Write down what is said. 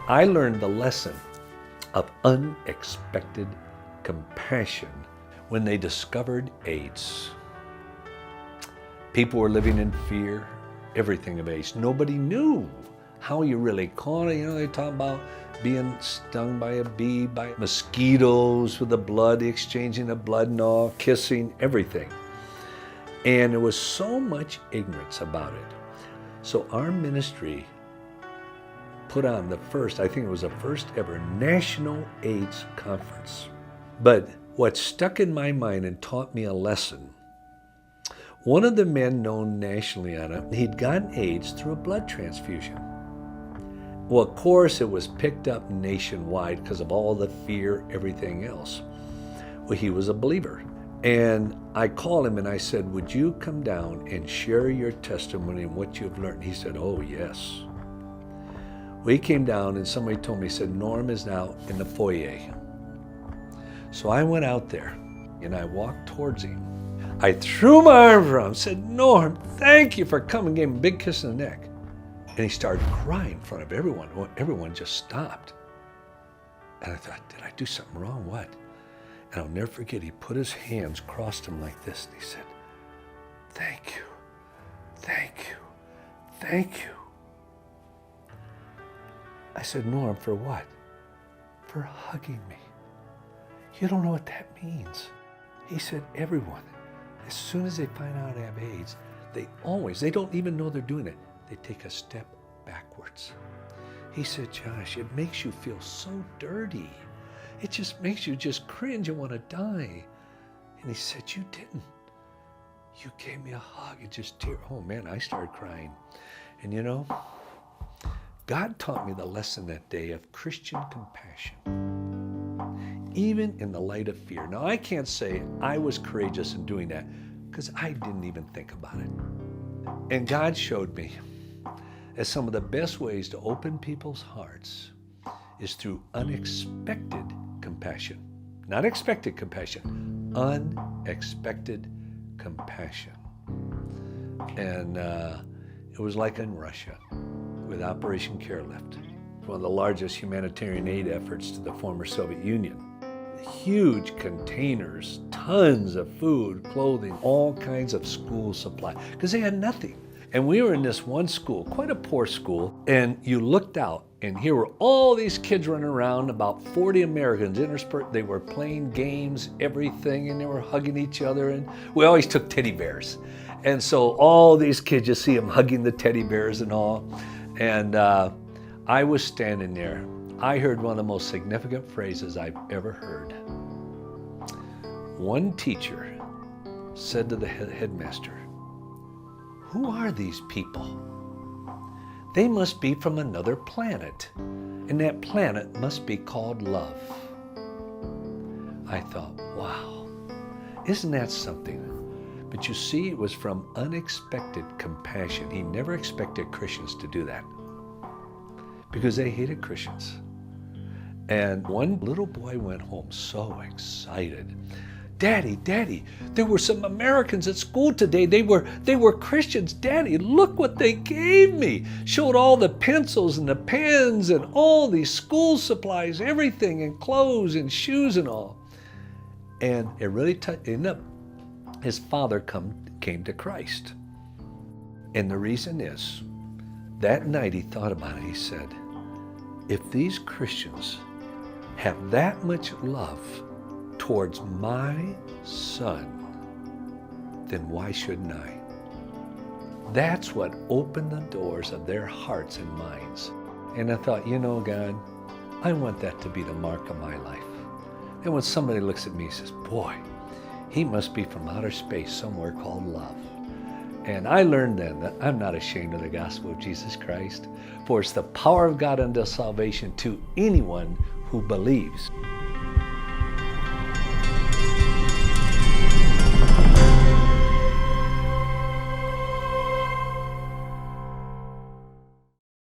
I learned the lesson of unexpected compassion when they discovered AIDS. People were living in fear, everything of AIDS. Nobody knew how you really caught it. You know, they talk about being stung by a bee, by mosquitoes, with the blood, the exchanging of blood and all, kissing, everything. And there was so much ignorance about it. So our ministry put on the first, I think it was the first ever National AIDS Conference. But what stuck in my mind and taught me a lesson, one of the men known nationally on it, he'd gotten AIDS through a blood transfusion. Well, of course, it was picked up nationwide because of all the fear, everything else. Well, he was a believer. And I called him and I said, would you come down and share your testimony and what you've learned? He said, oh, yes. Well, he came down and somebody told me, he said, Norm is now in the foyer. So I went out there and I walked towards him. I threw my arms around him, said, Norm, thank you for coming, gave him a big kiss on the neck. And he started crying in front of everyone. Well, everyone just stopped. And I thought, did I do something wrong? What? And I'll never forget, he put his hands, crossed them like this, and he said, thank you, thank you, thank you. I said, Norm, for what? For hugging me. You don't know what that means. He said, everyone, as soon as they find out I have AIDS, they don't even know they're doing it. They take a step backwards. He said, Josh, it makes you feel so dirty. It just makes you just cringe and want to die. And he said, you didn't. You gave me a hug and just tear. Oh man, I started crying. And you know, God taught me the lesson that day of Christian compassion, even in the light of fear. Now, I can't say I was courageous in doing that because I didn't even think about it. And God showed me that some of the best ways to open people's hearts is through unexpected compassion. Not expected compassion, unexpected compassion. And it was like in Russia with Operation Carelift, one of the largest humanitarian aid efforts to the former Soviet Union. Huge containers, tons of food, clothing, all kinds of school supply, because they had nothing. And we were in this one school, quite a poor school, and you looked out, and here were all these kids running around, about 40 Americans interspersed. They were playing games, everything, and they were hugging each other, and we always took teddy bears. And so all these kids, you see them hugging the teddy bears and all. And I was standing there. I heard one of the most significant phrases I've ever heard. One teacher said to the headmaster, who are these people? They must be from another planet, and that planet must be called love. I thought, wow, isn't that something? But you see, it was from unexpected compassion. He never expected Christians to do that because they hated Christians. And one little boy went home so excited. Daddy, there were some Americans at school today. They were Christians. Daddy, look what they gave me. Showed all the pencils and the pens and all these school supplies, everything, and clothes and shoes and all. And it really ended up, his father came to Christ. And the reason is, that night he thought about it. He said, if these Christians have that much love towards my son, then why shouldn't I? That's what opened the doors of their hearts and minds. And I thought, you know, God, I want that to be the mark of my life. And when somebody looks at me and says, boy, he must be from outer space somewhere called love. And I learned then that I'm not ashamed of the gospel of Jesus Christ, for it's the power of God unto salvation to anyone who believes.